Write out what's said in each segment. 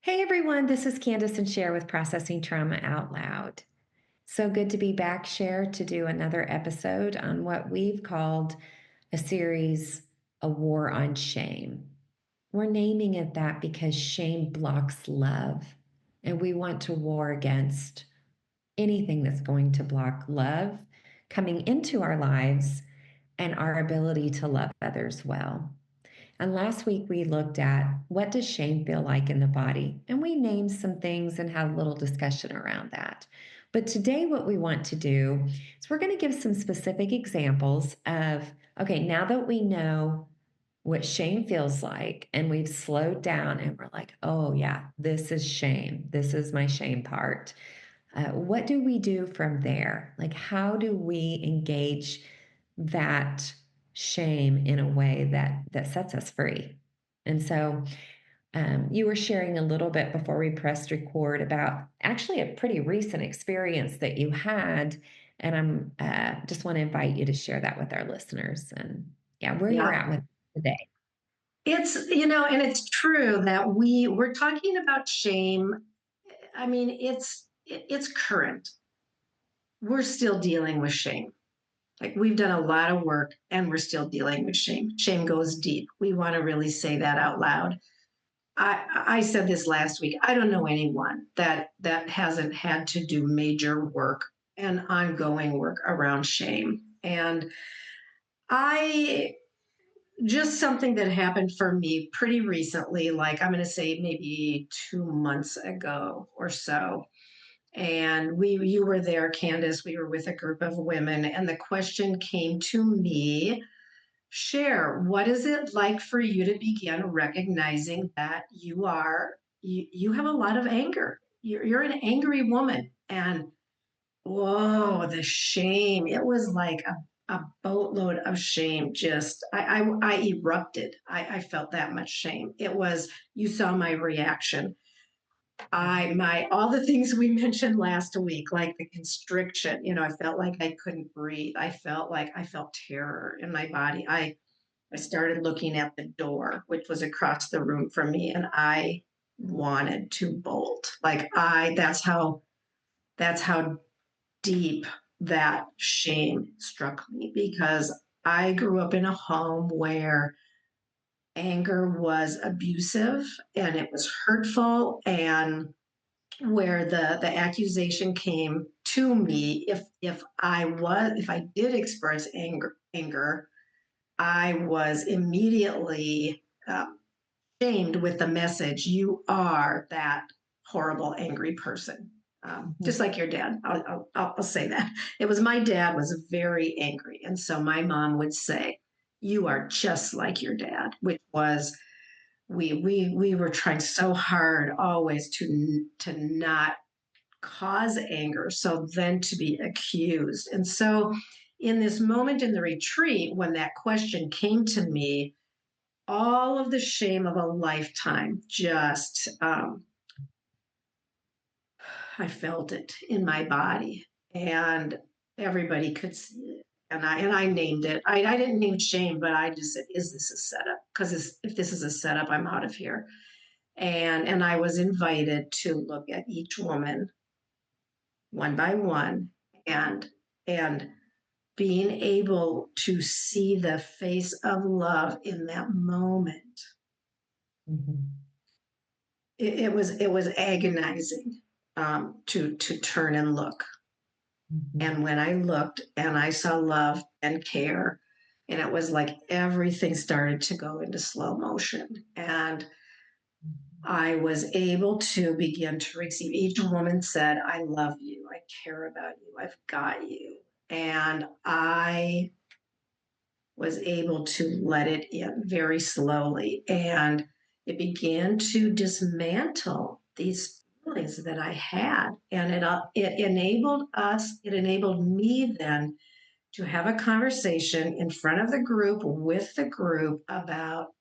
Hey everyone, this is Kandace and Sher with Processing Trauma Out Loud. So good to be back, Sher, to do another episode on what we've called a series, A War on Shame. We're naming it that because shame blocks love, and we want to war against anything that's going to block love coming into our lives and our ability to love others well. And last week we looked at what does shame feel like in the body? And we named some things and had a little discussion around that. But today what we want to do is we're going to give some specific examples of, okay, now that we know what shame feels like and we've slowed down and we're like, oh yeah, this is shame. This is my shame part. What do we do from there? Like, how do we engage that shame in a way that sets us free? And so, you were sharing a little bit before we pressed record about actually a pretty recent experience that you had, and I'm just want to invite you to share that with our listeners and yeah, where you're Yeah. at with today. And it's true that we're talking about shame. I mean, it's current. We're still dealing with shame. Like we've done a lot of work and we're still dealing with shame. Shame goes deep. We want to really say that out loud. I said this last week. I don't know anyone that hasn't had to do major work and ongoing work around shame. And I just something that happened for me pretty recently, like I'm going to say maybe 2 months ago or so. And you were there, Candace. We were with a group of women, and the question came to me, Share, what is it like for you to begin recognizing that you have a lot of anger? You're an angry woman. And whoa, the shame. It was like a boatload of shame. Just I erupted. I felt that much shame. It was, you saw my reaction. My all the things we mentioned last week, like the constriction, I felt like I couldn't breathe. I felt terror in my body. I started looking at the door, which was across the room from me, and I wanted to bolt. That's how deep that shame struck me, because I grew up in a home where anger was abusive and it was hurtful, and where the accusation came to me, if I did express anger, I was immediately shamed with the message, you are that horrible, angry person. Just like your dad. I'll say that. It was, my dad was very angry. And so my mom would say, you are just like your dad, which was, we were trying so hard always to not cause anger. So then to be accused. And so in this moment in the retreat, when that question came to me, all of the shame of a lifetime just I felt it in my body, and everybody could see it. And I named it. I didn't name shame, but I just said, "Is this a setup? Because if this is a setup, I'm out of here." And I was invited to look at each woman one by one, and and being able to see the face of love in that moment. Mhm. It was agonizing, to turn and look. Mhm. And when I looked and I saw love and care, and it was like everything started to go into slow motion. And I was able to begin to receive. Each woman said, I love you. I care about you. I've got you. And I was able to let it in very slowly. And it began to dismantle these feelings that I had. And it enabled me then to have a conversation in front of the group, with the group, about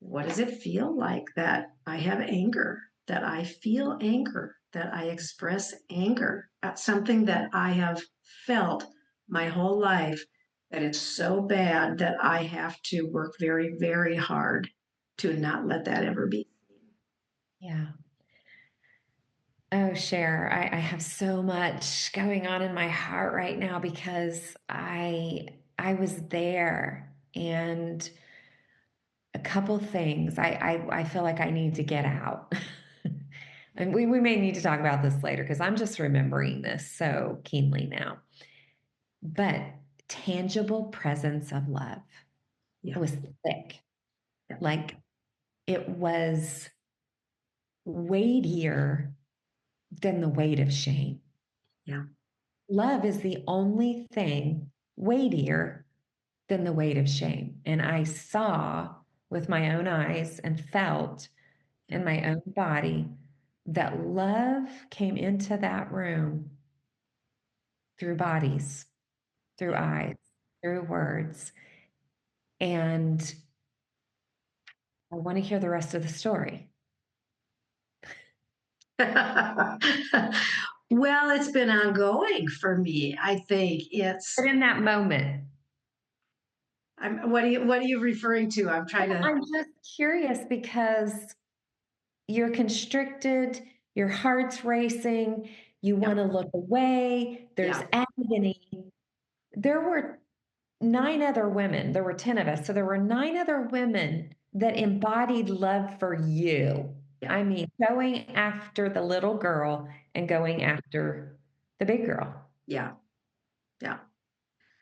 what does it feel like that I have anger, that I feel anger, that I express anger at something that I have felt my whole life, that it's so bad that I have to work very, very hard to not let that ever be. Yeah. Cher, I have so much going on in my heart right now because I was there and a couple things I feel like I need to get out. And we may need to talk about this later because I'm just remembering this so keenly now. But tangible presence of love. It Yeah. was thick. Yeah. Like it was weightier than the weight of shame. Yeah. Love is the only thing weightier than the weight of shame. And I saw with my own eyes and felt Yeah. in my own body that love came into that room through bodies, through Yeah. eyes, through words. And I want to hear the rest of the story. Well, it's been ongoing for me. I think But in that moment, what are you referring to? I'm trying well, to, I'm just curious because you're constricted, your heart's racing, you yeah, want to look away, there's yeah, agony. There were 9 other women, there were 10 of us. So there were 9 other women that embodied love for you. yeah, I mean, going after the little girl and going after the big girl. yeah, yeah.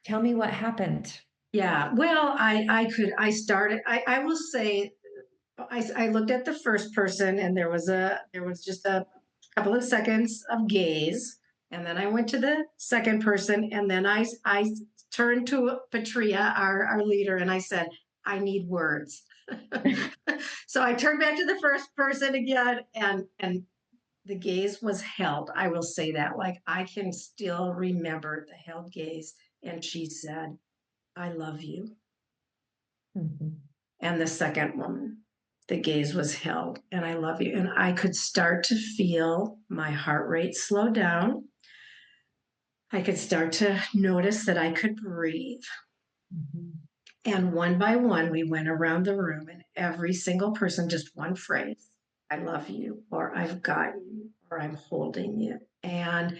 Tell me what happened. Yeah. Well, I started, I will say, I looked at the first person and there was just a couple of seconds of gaze. And then I went to the second person and then I turned to Patria, our leader, and I said, I need words. So I turned back to the first person again and the gaze was held. I will say that. Like I can still remember the held gaze. And she said, I love you. Mhm. And the second woman, the gaze was held, and I love you. And I could start to feel my heart rate slow down. I could start to notice that I could breathe. Mhm. And one by one, we went around the room, and every single person, just one phrase, I love you, or I've got you, or I'm holding you. And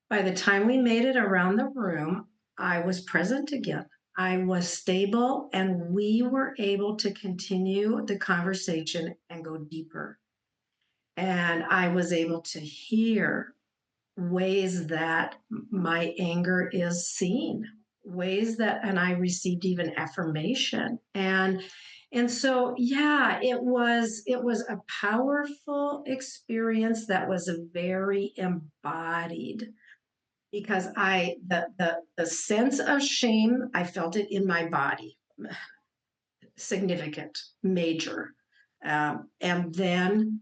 by the time we made it around the room, I was present again. I was stable, and we were able to continue the conversation and go deeper. And I was able to hear ways that my anger is seen, ways that, and I received even affirmation. And so, yeah, it was a powerful experience that was very embodied because the sense of shame, I felt it in my body, significant, major. And then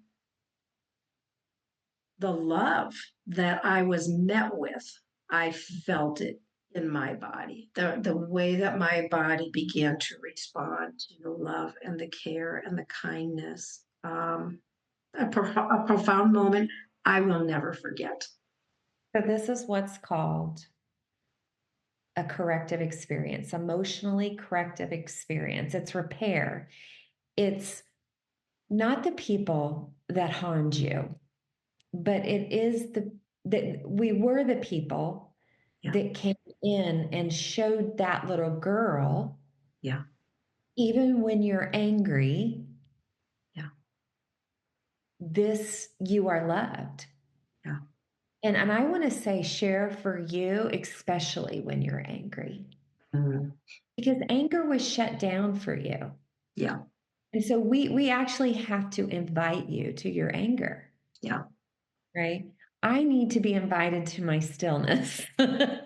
the love that I was met with, I felt it in my body. The way that my body began to respond to the love and the care and the kindness. A profound moment I will never forget. So this is what's called a corrective experience, emotionally corrective experience. It's repair. It's not the people that harmed you, but it is the that we were the people Yeah, that came in and showed that little girl, yeah, even when you're angry, yeah, this you are loved. yeah. And I want to say, share for you, especially when you're angry, Mm, because anger was shut down for you. yeah, And so we actually have to invite you to your anger, yeah. right? I need to be invited to my stillness. I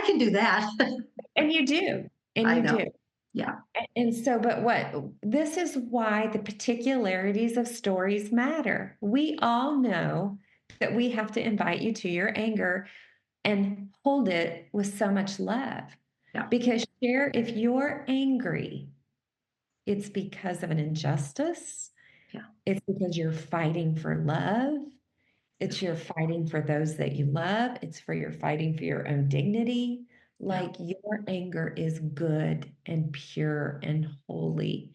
can do that. And you do. And I you know. do. Yeah, And so, but what this is why the particularities of stories matter. We all know that we have to invite you to your anger and hold it with so much love. yeah, Because, share, if you're angry, it's because of an injustice, yeah, it's because you're fighting for love. yeah, It's you're fighting for those that you love. It's for you're fighting for your own dignity. yeah, Like your anger is good and pure and holy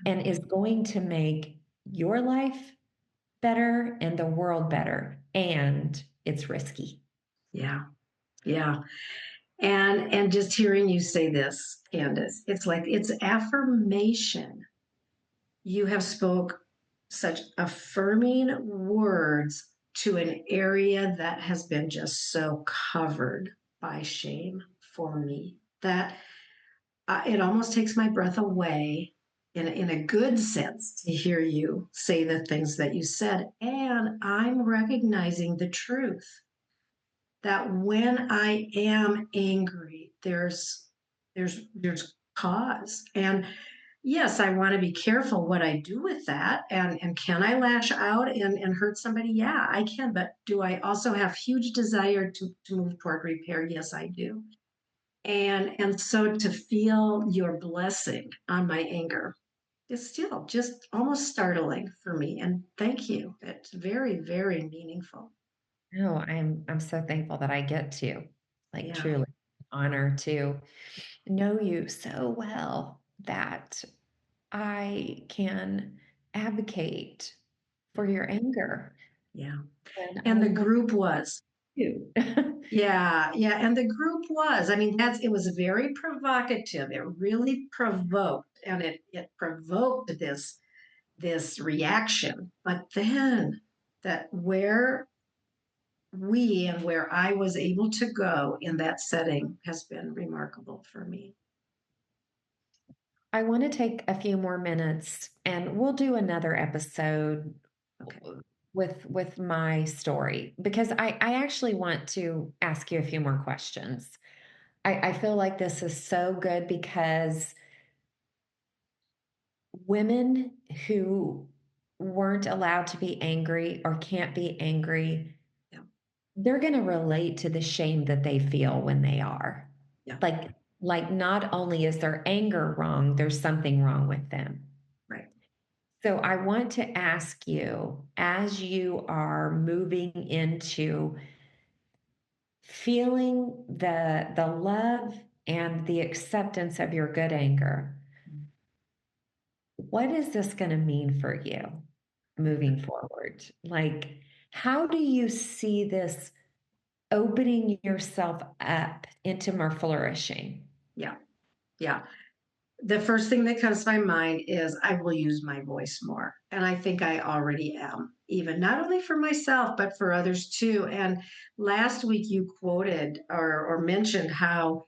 and is going to make your life better and the world better. And it's risky. Yeah. Yeah. And just hearing you say this, Candace, it's like it's affirmation. You have spoke such affirming words to an area that has been just so covered by shame for me that it almost takes my breath away in a good sense to hear you say the things that you said. And I'm recognizing the truth that when I am angry, there's cause. And yes, I want to be careful what I do with that. And can I lash out and hurt somebody? Yeah, I can. But do I also have huge desire to move toward repair? Yes, I do. And so to feel your blessing on my anger is still just almost startling for me. And thank you. It's very, very meaningful. No, I'm so thankful that I get to, like, Yeah. truly honor to know you so well that I can advocate for your anger. Yeah. And And I the want group was. you. Yeah, yeah, and the group was. I mean, it was very provocative. It really provoked, and it provoked this reaction. But then that where we and where I was able to go in that setting has been remarkable for me. I want to take a few more minutes and we'll do another episode Okay. with my story because I actually want to ask you a few more questions. I feel like this is so good because women who weren't allowed to be angry or can't be angry, Yeah. they're going to relate to the shame that they feel when they are. Yeah. Like like not only is their anger wrong, there's something wrong with them. Right. So I want to ask you, as you are moving into feeling the love and the acceptance of your good anger, what is this going to mean for you moving forward? Like, how do you see this opening yourself up into more flourishing? Yeah. Yeah. The first thing that comes to my mind is I will use my voice more. And I think I already am, even not only for myself, but for others too. And last week you quoted or mentioned how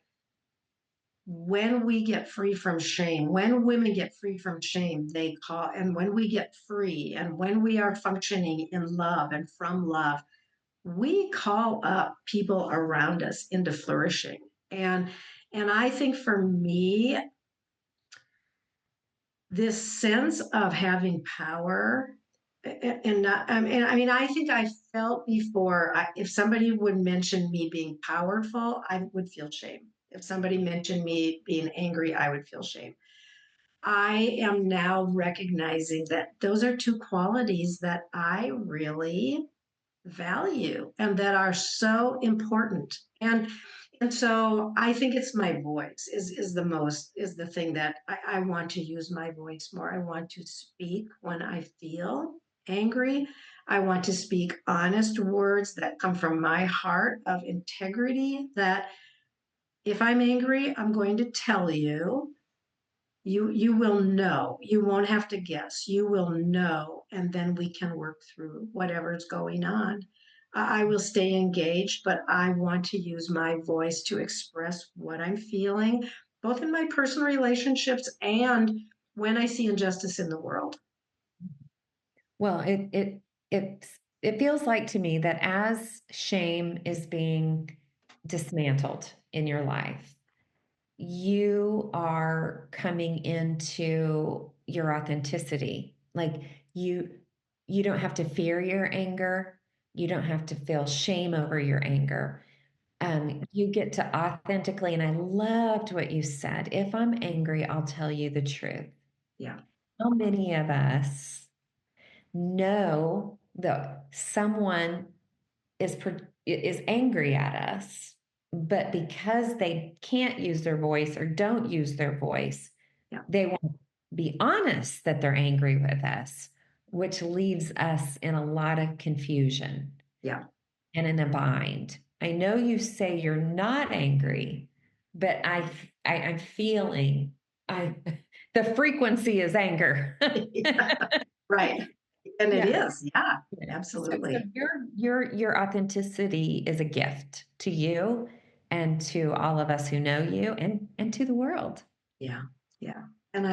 when we get free from shame, when women get free from shame, they call, and when we get free and when we are functioning in love and from love, we call up people around us into flourishing. And I think for me, this sense of having power and not I mean I think I felt before if somebody would mention me being powerful, I would feel shame. If somebody mentioned me being angry, I would feel shame. I am now recognizing that those are two qualities that I really value and that are so important. And so I think it's my voice is the thing that I want to use my voice more. I want to speak when I feel angry. I want to speak honest words that come from my heart of integrity, that if I'm angry, I'm going to tell you. You will know. You won't have to guess. You will know, and then we can work through whatever's going on. I will stay engaged, but I want to use my voice to express what I'm feeling, both in my personal relationships and when I see injustice in the world. Well, it feels like to me that as shame is being dismantled in your life, you are coming into your authenticity. Like you don't have to fear your anger. You don't have to feel shame over your anger. You get to authentically, and I loved what you said. If I'm angry, I'll tell you the truth. Yeah, How many of us know that someone is angry at us, but because they can't use their voice or don't use their voice, yeah, they won't be honest that they're angry with us, which leaves us in a lot of confusion Yeah. and in a bind. I know you say you're not angry, but I'm feeling I the frequency is anger. Yeah. Right. And it Yeah. is. Yeah, Yeah. So absolutely. your authenticity is a gift to you and to all of us who know you and to the world. Yeah. Yeah. And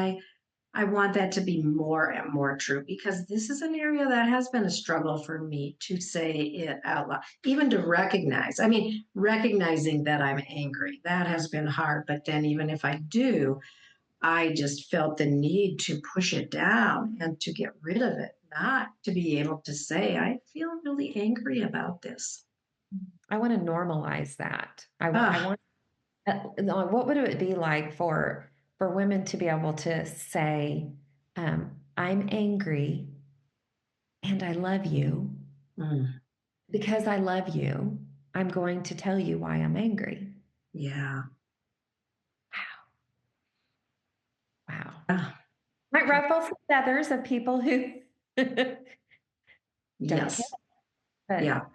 I want that to be more and more true because this is an area that has been a struggle for me to say it out loud, even to recognize. I mean, recognizing that I'm angry, that has been hard. But then, even if I do, I just felt the need to push it down and to get rid of it, not to be able to say, I feel really angry about this. I want to normalize that. I Ah, want what would it be like for women to be able to say, I'm angry and I love you. mm, Because I love you, I'm going to tell you why I'm angry. yeah. Wow. Ah, Might ruffle some feathers of people who don't get yes. it. But Yeah.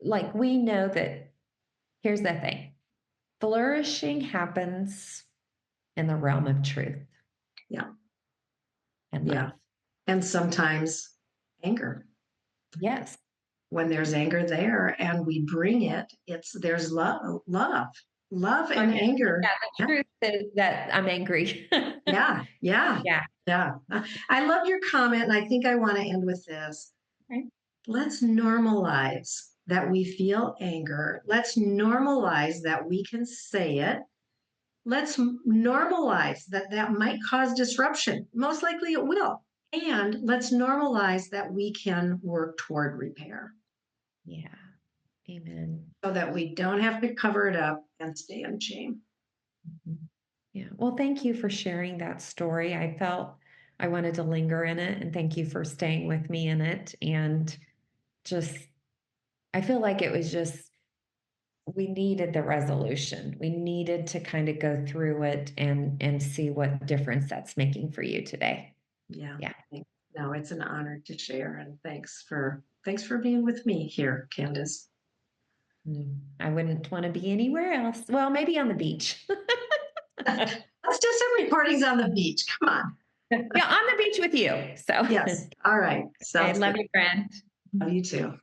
like we know that here's the thing. Flourishing happens in the realm of truth Yeah. and Yeah. love. And sometimes anger. Yes. When there's anger there and we bring it, it's there's love Oh, yeah. and anger. Yeah. The Yeah. truth is that I'm angry. Yeah. Yeah. Yeah. Yeah. I love your comment. And I think I want to end with this. Right. Let's normalize that we feel anger. Let's normalize that we can say it. Let's normalize that that might cause disruption. Most likely it will. And let's normalize that we can work toward repair Yeah. Amen. so that we don't have to cover it up and stay in shame. Mhm. Yeah. Well, thank you for sharing that story. I felt I wanted to linger in it, and thank you for staying with me in it. And just, I feel like it was just, we needed the resolution. We needed to kind of go through it and see what difference that's making for you today. Yeah. Yeah. No, it's an honor to share and thanks for being with me here, Candace. I wouldn't want to be anywhere else. Well, maybe on the beach. Let's do some recordings on the beach. Come on. Yeah, on the beach with you. So, Yes. All right. okay, Sounds love good. you, friend. Love you too.